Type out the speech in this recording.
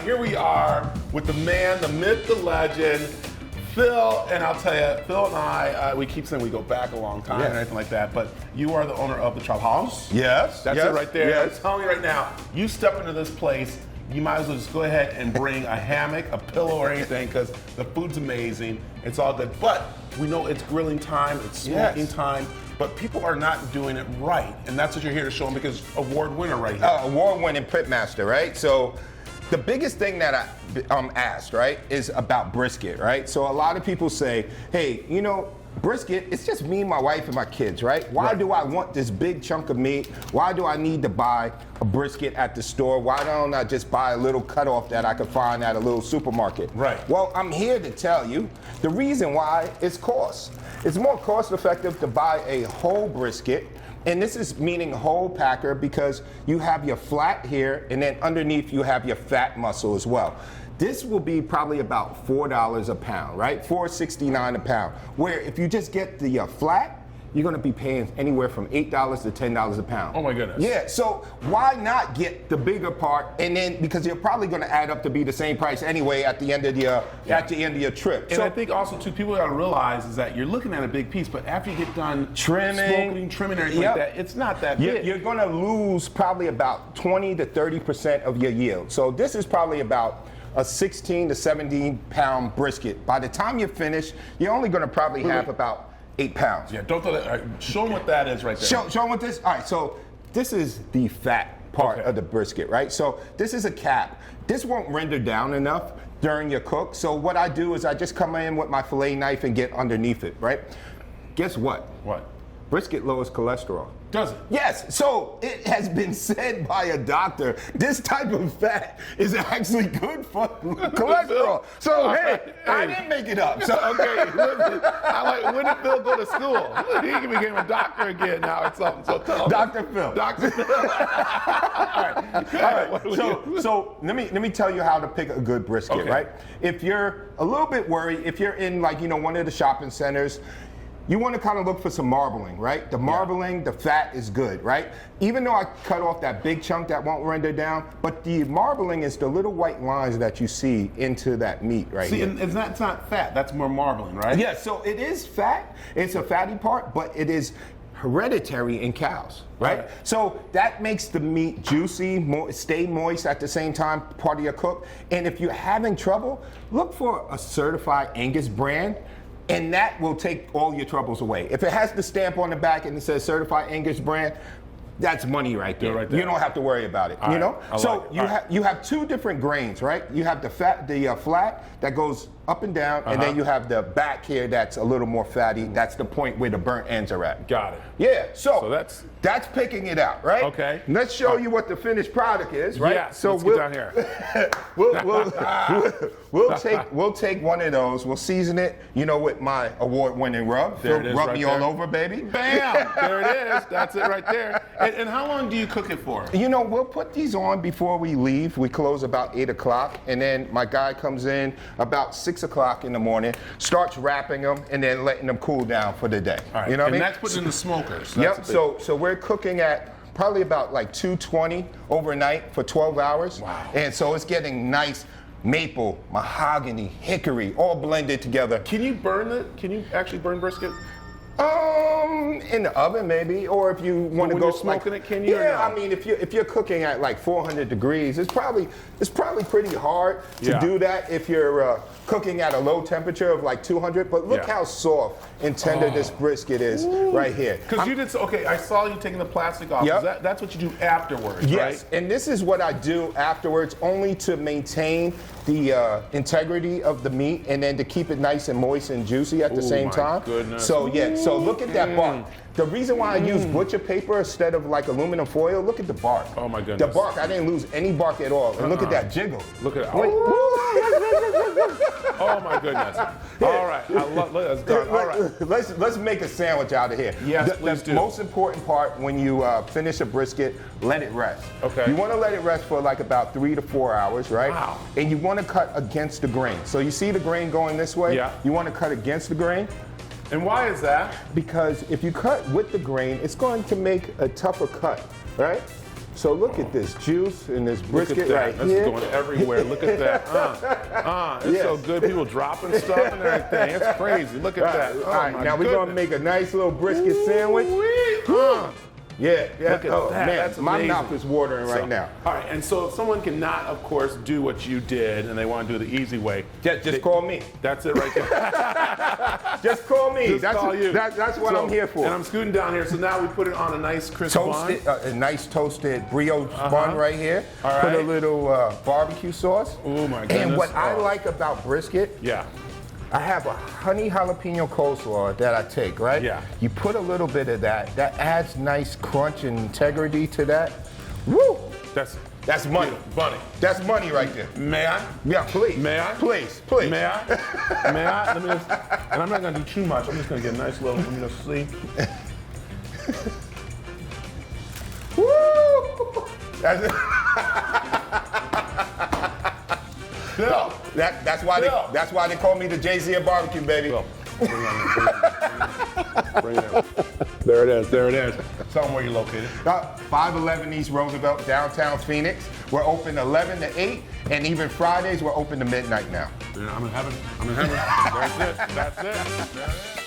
here we are with the man, the myth, the legend, Phil. And I'll tell you, Phil and I, we keep saying we go back a long time and everything like that, but you are the owner of the Trapp Haus. Yes. That's it right there. I'm telling you right now, you step into this place, you might as well just go ahead and bring a hammock, a pillow, or anything, because the food's amazing. It's all good. But we know it's grilling time, it's smoking time, but people are not doing it right. And that's what you're here to show them, because award winner right here. Award-winning pitmaster, right? So the biggest thing that I asked, right, is about brisket, right? So a lot of people say, hey, you know, brisket, it's just me, my wife, and my kids, right? Why do I want this big chunk of meat? Why do I need to buy a brisket at the store? Why don't I just buy a little cutoff that I could find at a little supermarket? Right. Well, I'm here to tell you the reason why is cost. It's more cost effective to buy a whole brisket, and this is meaning whole packer, because you have your flat here, and then underneath you have your fat muscle as well. This will be probably about $4 a pound, right? $4.69 a pound. Where if you just get the flat, you're gonna be paying anywhere from $8 to $10 a pound. Oh my goodness. Yeah, so why not get the bigger part, and then, because you're probably gonna add up to be the same price anyway at the end of your trip. And so I think also too, people gotta realize is that you're looking at a big piece, but after you get done trimming, everything like that, it's not that big. You're gonna lose probably about 20 to 30% of your yield. So this is probably about a 16 to 17 pound brisket. By the time you're finished, you're only gonna probably have about 8 pounds. Yeah, don't throw that. All right, show them what that is right there. Show them what this, all right, so this is the fat part of the brisket, right? So this is a cap. This won't render down enough during your cook. So what I do is I just come in with my fillet knife and get underneath it, right? Guess what? What? Brisket lowers cholesterol. Does it? Yes, so it has been said by a doctor, this type of fat is actually good for cholesterol. So hey, I didn't make it up. So okay, listen, when did Phil go to school? He became a doctor again now or something. So tell him. Dr. Phil. Dr. Phil. All right. So let me tell you how to pick a good brisket, right? If you're a little bit worried, if you're in one of the shopping centers, you want to kind of look for some marbling, right? The marbling, the fat is good, right? Even though I cut off that big chunk that won't render down, but the marbling is the little white lines that you see into that meat right here. See, and that's not fat, that's more marbling, right? Yeah, so it is fat, it's a fatty part, but it is hereditary in cows, right? So that makes the meat juicy, stay moist at the same time, part of your cook. And if you're having trouble, look for a certified Angus brand, and that will take all your troubles away. If it has the stamp on the back and it says certified Angus brand, that's money right there. You don't have to worry about it. You know. So you have two different grains, right? You have the flat that goes up and down, and then you have the back here that's a little more fatty. That's the point where the burnt ends are at. Got it. Yeah. So that's picking it out, right? Okay. Let's show you what the finished product is, right? Yeah. So let's get down here. we'll take one of those. We'll season it, with my award-winning rub. There it is, rub right me there. all over, baby. Bam! There it is. That's it right there. And how long do you cook it for? We'll put these on before we leave. We close about 8 o'clock, and then my guy comes in about 6 o'clock in the morning, starts wrapping them, and then letting them cool down for the day. All right. You know what I mean? And that's put in the smokers. Yep. So we're cooking at probably about 220 overnight for 12 hours. Wow. And so it's getting nice maple, mahogany, hickory, all blended together. Can you actually burn brisket? In the oven maybe, or if you want to go when you're smoking it, can you? Yeah, I mean, if you're cooking at 400 degrees, it's probably pretty hard to do that if you're cooking at a low temperature of 200. But look how soft and tender this brisket is right here. Because you did I saw you taking the plastic off. Yep. That's what you do afterwards, yes, right? And this is what I do afterwards, only to maintain the integrity of the meat, and then to keep it nice and moist and juicy at the same time. Goodness. So look at that bark. The reason why I use butcher paper instead of aluminum foil, look at the bark. Oh my goodness. The bark, I didn't lose any bark at all. And look at that jiggle. Look at it. Wait. Oh my goodness. All right. Let's go. All right. Let's make a sandwich out of here. Yes, please do. The most important part when you finish a brisket, let it rest. Okay. You want to let it rest for about 3 to 4 hours, right? Wow. And you want to cut against the grain. So you see the grain going this way? Yeah. You want to cut against the grain. And why is that? Because if you cut with the grain, it's going to make a tougher cut, right? So look at this juice and this Look brisket at that. right That's here. going everywhere. Look at that. It's Yes. so good. People dropping stuff and everything. It's crazy. Look at that. All right, now we're gonna make a nice little brisket sandwich. Yeah, Look at that. Man, That's my amazing. mouth is watering right So, now. All right, and so if someone cannot, of course, do what you did and they want to do the easy way, Just call me. that's it right there. Just call me. Just that's call you. That's what So- I'm here for. And I'm scooting down here, so now we put it on a nice crisp Toasted, bun. a nice toasted brioche bun right here. All Put a right. little barbecue sauce. Oh my goodness. And what I Oh. like about brisket, Yeah. I have a honey jalapeno coleslaw that I take, right? Yeah. You put a little bit of that. That adds nice crunch and integrity to that. Woo! That's money. Bunny. That's money right there. May I? Yeah, please. May I? Please. May I? May I? Let me just, and I'm not gonna do too much. I'm just gonna get a nice little, let me just see. Woo! That's it. Bill. That's Bill. why they call me the Jay-Z of barbecue, baby. Bill. Bring it in. There it is. There it is. Tell them where you're located. 511 East Roosevelt, downtown Phoenix. We're open 11 to 8, and even Fridays we're open to midnight now. I'm in heaven. I'm in heaven. That's it. That's it.